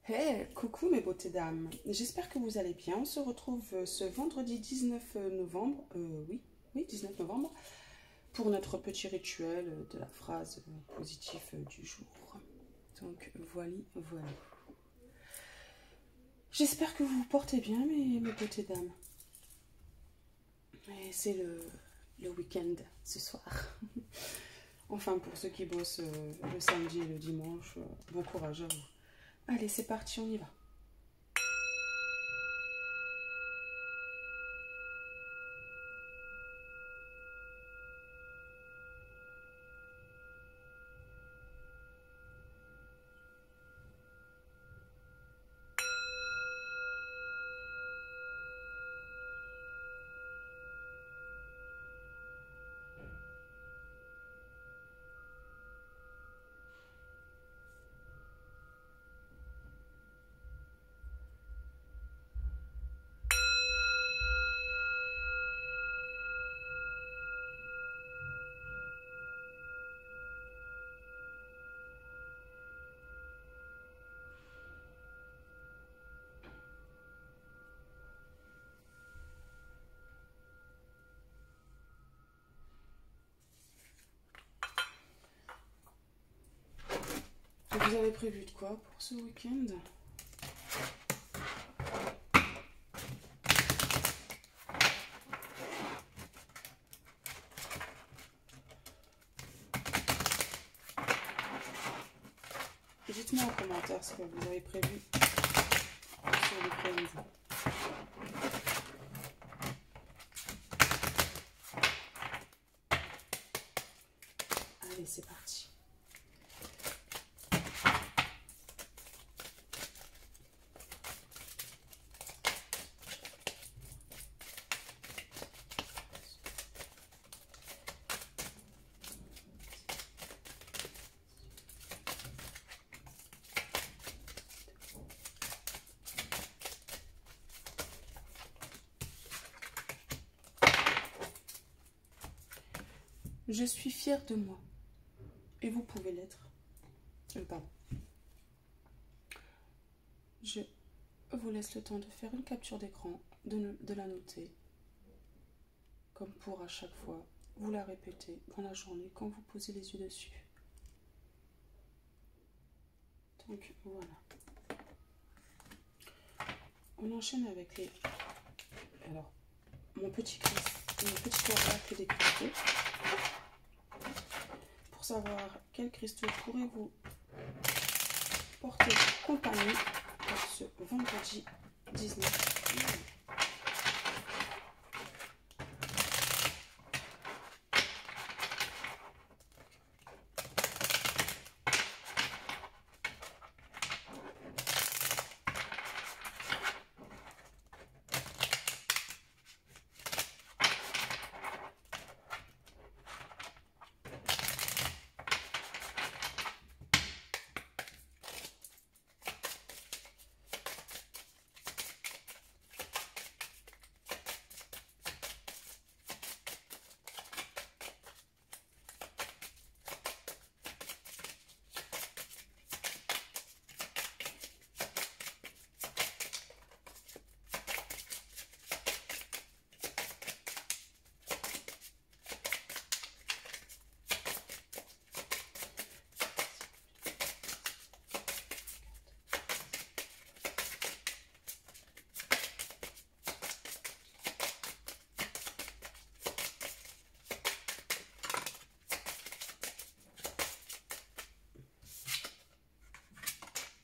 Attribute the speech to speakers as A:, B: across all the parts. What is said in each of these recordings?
A: Hey, coucou mes beautés dames, j'espère que vous allez bien. On se retrouve ce vendredi 19 novembre, oui, 19 novembre, pour notre petit rituel de la phrase positive du jour. Donc voilà, voilà. J'espère que vous vous portez bien mes beautés dames. Et c'est le week-end ce soir. Enfin, pour ceux qui bossent le samedi et le dimanche, bon courage à vous. Allez, c'est parti, on y va. Vous avez prévu de quoi pour ce week-end? Dites-moi en commentaire ce que vous avez prévu sur le week-end. Allez, c'est parti. Je suis fière de moi. Et vous pouvez l'être. Pardon. Je vous laisse le temps de faire une capture d'écran, de la noter. Comme pour à chaque fois, vous la répétez dans la journée quand vous posez les yeux dessus. Donc voilà. On enchaîne avec les... Alors, mon petit oracle des cristaux. Pour savoir quels cristaux pourrez-vous porter compagnie pour ce vendredi 19 novembre.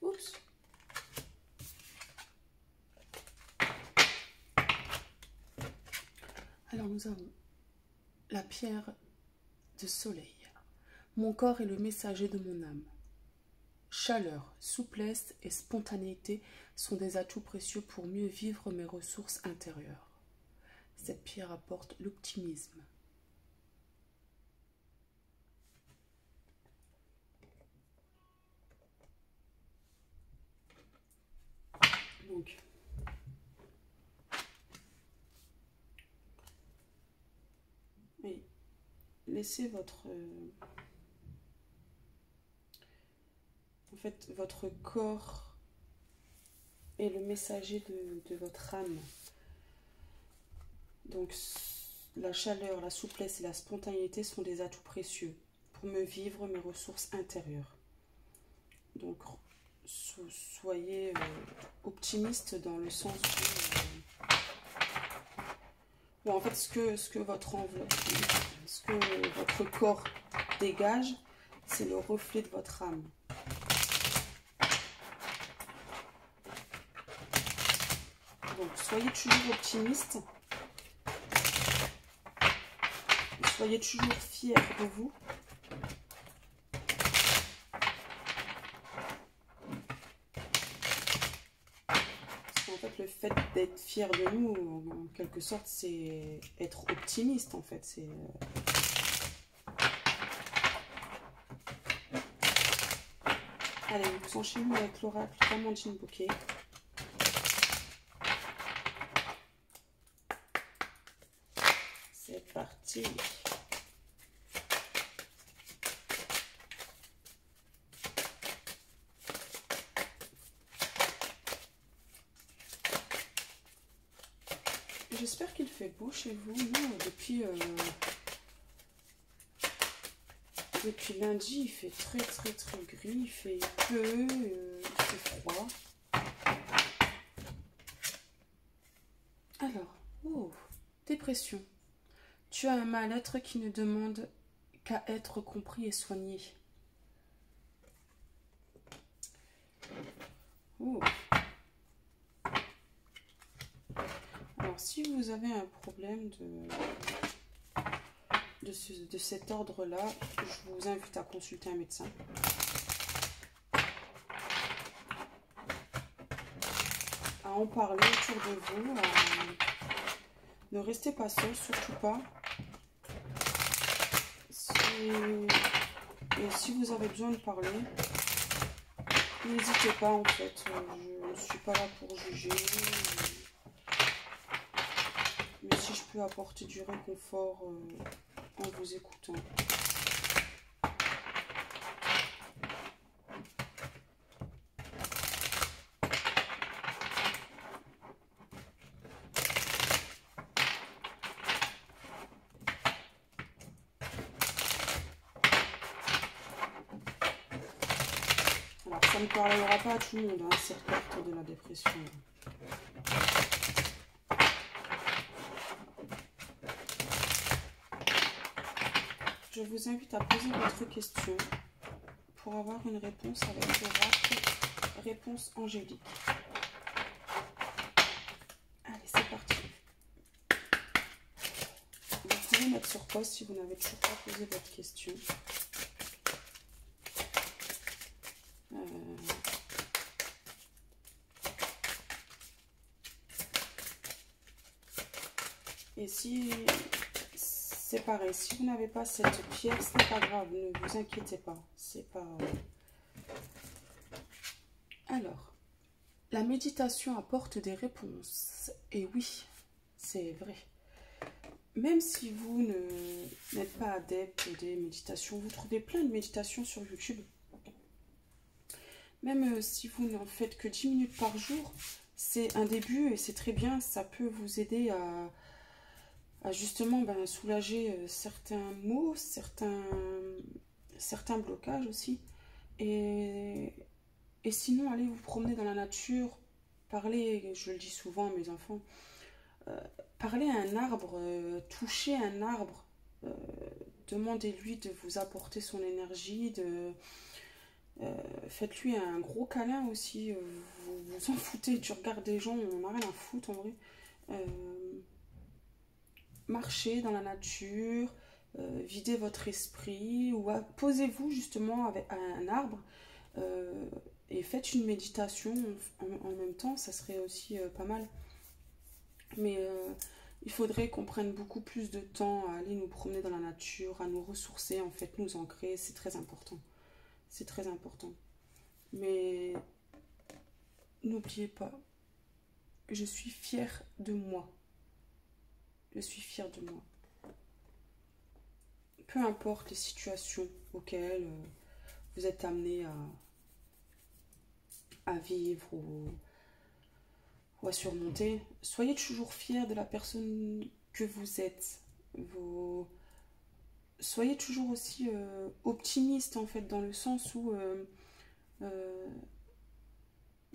A: Oups. Alors nous avons la pierre de soleil. Mon corps est le messager de mon âme. Chaleur, souplesse et spontanéité sont des atouts précieux pour mieux vivre mes ressources intérieures. Cette pierre apporte l'optimisme. Donc, oui, laissez votre... en fait, votre corps est le messager de votre âme. Donc, la chaleur, la souplesse et la spontanéité sont des atouts précieux pour me vivre mes ressources intérieures. Donc, soyez optimiste dans le sens où en fait, ce que votre enveloppe, ce que votre corps dégage, c'est le reflet de votre âme. Donc, soyez toujours optimiste. Soyez toujours fiers de vous. Parce qu'en fait, le fait d'être fier de nous, en quelque sorte, c'est être optimiste, en fait. C'est... Allez, vous enchaînez avec l'oracle Kamandjin Bouquet. C'est parti. J'espère qu'il fait beau chez vous. Non, depuis lundi, il fait très gris, il pleut, il fait froid. Alors, oh, dépression. Tu as un mal-être qui ne demande qu'à être compris et soigné. Oh. Alors, si vous avez un problème de cet ordre-là, je vous invite à consulter un médecin. À en parler autour de vous. Ne restez pas seul, surtout pas. Et si vous avez besoin de parler, n'hésitez pas en fait. Je ne suis pas là pour juger. Mais si je peux apporter du réconfort en vous écoutant. Alors ça ne parlera pas à tout le monde, hein, cette carte de la dépression. Je vous invite à poser votre question pour avoir une réponse avec l'oracle réponse angélique. Allez, c'est parti. Vous pouvez mettre sur pause si vous n'avez toujours pas posé votre question. Et si c'est pareil, si vous n'avez pas cette pierre, ce n'est pas grave, ne vous inquiétez pas. C'est pas. Alors, la méditation apporte des réponses. Et oui, c'est vrai. Même si vous n'êtes pas adepte des méditations, vous trouvez plein de méditations sur YouTube. Même si vous n'en faites que 10 minutes par jour, c'est un début et c'est très bien. Ça peut vous aider à justement soulager certains maux, certains blocages aussi. Et sinon, allez vous promener dans la nature, parler, je le dis souvent à mes enfants, parler à un arbre, toucher un arbre, demandez-lui de vous apporter son énergie, faites-lui un gros câlin aussi, vous vous en foutez du regard des gens, on n'a rien à foutre en vrai. Marchez dans la nature, videz votre esprit, ou posez-vous justement avec un arbre et faites une méditation en même temps, ça serait aussi pas mal. Mais il faudrait qu'on prenne beaucoup plus de temps à aller nous promener dans la nature, à nous ressourcer, en fait, nous ancrer, c'est très important. C'est très important. Mais n'oubliez pas, je suis fière de moi. Je suis fière de moi. Peu importe les situations auxquelles vous êtes amené à vivre ou à surmonter. Soyez toujours fiers de la personne que vous êtes. Vos... Soyez toujours aussi optimiste en fait, dans le sens où... euh,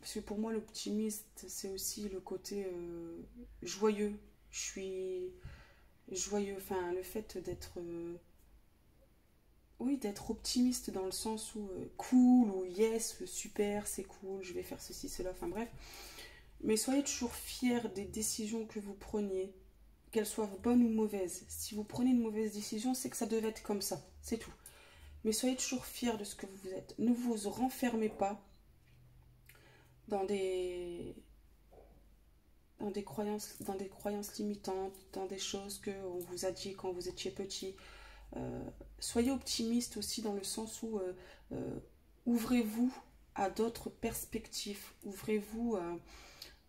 A: parce que pour moi, l'optimiste, c'est aussi le côté joyeux. Je suis joyeux, enfin, le fait d'être... oui, d'être optimiste dans le sens où cool, ou yes, super, c'est cool, je vais faire ceci, cela, enfin bref. Mais soyez toujours fiers des décisions que vous preniez, qu'elles soient bonnes ou mauvaises. Si vous prenez une mauvaise décision, c'est que ça devait être comme ça, c'est tout. Mais soyez toujours fiers de ce que vous êtes. Ne vous renfermez pas dans des, dans des croyances limitantes, dans des choses qu'on vous a dit quand vous étiez petit. Soyez optimiste aussi dans le sens où ouvrez-vous à d'autres perspectives, ouvrez-vous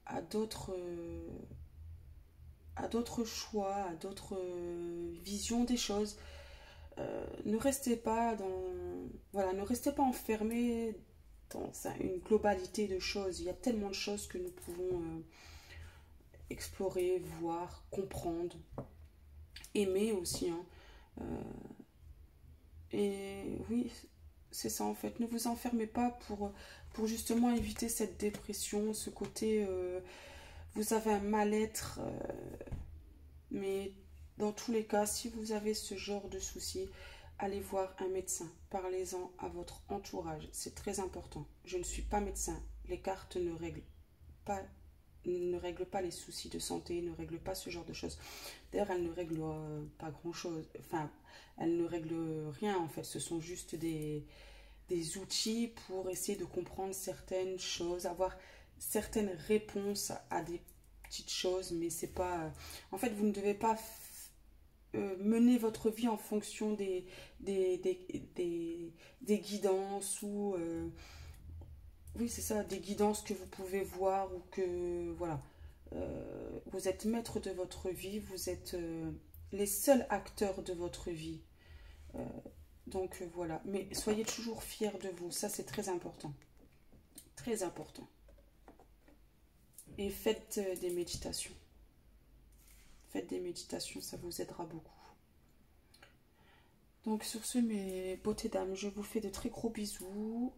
A: à d'autres choix, à d'autres visions des choses. Ne restez pas dans, voilà, ne restez pas enfermé dans une globalité de choses. Il y a tellement de choses que nous pouvons explorer, voir, comprendre, aimer aussi. Hein. Et oui, c'est ça en fait. Ne vous enfermez pas pour justement éviter cette dépression, ce côté vous avez un mal-être. Mais dans tous les cas, si vous avez ce genre de soucis, allez voir un médecin. Parlez-en à votre entourage. C'est très important. Je ne suis pas médecin. Les cartes pas, ne règlent pas les soucis de santé, ne règlent pas ce genre de choses. D'ailleurs, elles ne règlent pas grand-chose. Enfin, elles ne règlent rien en fait. Ce sont juste des outils pour essayer de comprendre certaines choses, avoir certaines réponses à des petites choses, mais c'est pas... En fait, vous ne devez pas mener votre vie en fonction des guidances ou... oui, c'est ça, des guidances que vous pouvez voir ou que... Voilà. Vous êtes maître de votre vie, vous êtes les seuls acteurs de votre vie. Euh, donc voilà, mais soyez toujours fiers de vous, ça c'est très important. Très important. Et faites des méditations. Faites des méditations, ça vous aidera beaucoup. Donc sur ce, mes beautés dames, je vous fais de très gros bisous.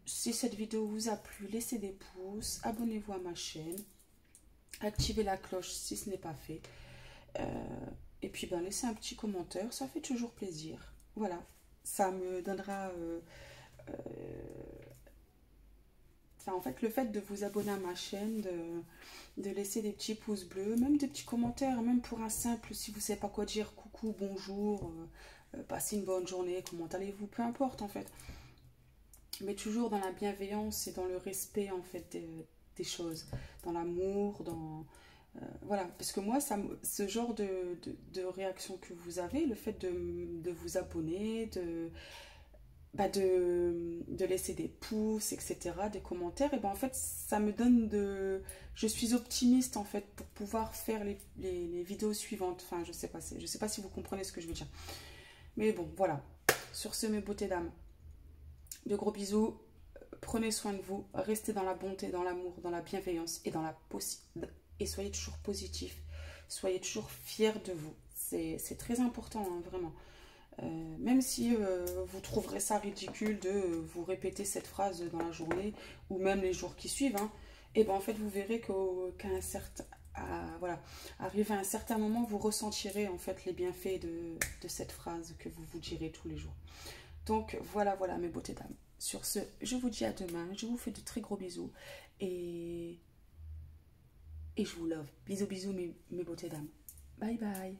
A: Si cette vidéo vous a plu, laissez des pouces, abonnez-vous à ma chaîne, activez la cloche si ce n'est pas fait. Et puis ben, laissez un petit commentaire, ça fait toujours plaisir. Voilà, ça me donnera... Enfin, en fait, le fait de vous abonner à ma chaîne, de laisser des petits pouces bleus, même des petits commentaires, même pour un simple, si vous ne savez pas quoi dire, coucou, bonjour, passez une bonne journée, comment allez-vous, peu importe en fait. Mais toujours dans la bienveillance et dans le respect en fait des choses, dans l'amour, dans... voilà, parce que moi, ce genre de réaction que vous avez, le fait de vous abonner, de laisser des pouces, etc., des commentaires, et ben en fait, ça me donne de... Je suis optimiste, en fait, pour pouvoir faire les vidéos suivantes. Enfin, je sais pas si vous comprenez ce que je veux dire. Mais bon, voilà. Sur ce, mes beautés dames, de gros bisous. Prenez soin de vous. Restez dans la bonté, dans l'amour, dans la bienveillance et dans la et soyez toujours positifs. Soyez toujours fiers de vous. C'est très important, hein, vraiment. Même si vous trouverez ça ridicule de vous répéter cette phrase dans la journée ou même les jours qui suivent, hein, et ben en fait vous verrez qu'à un certain, voilà, arrivé à un certain moment, vous ressentirez en fait les bienfaits de cette phrase que vous vous direz tous les jours. Donc voilà, voilà mes beautés dames. Sur ce, je vous dis à demain, je vous fais de très gros bisous et je vous love. Bisous, bisous mes beautés dames. Bye bye.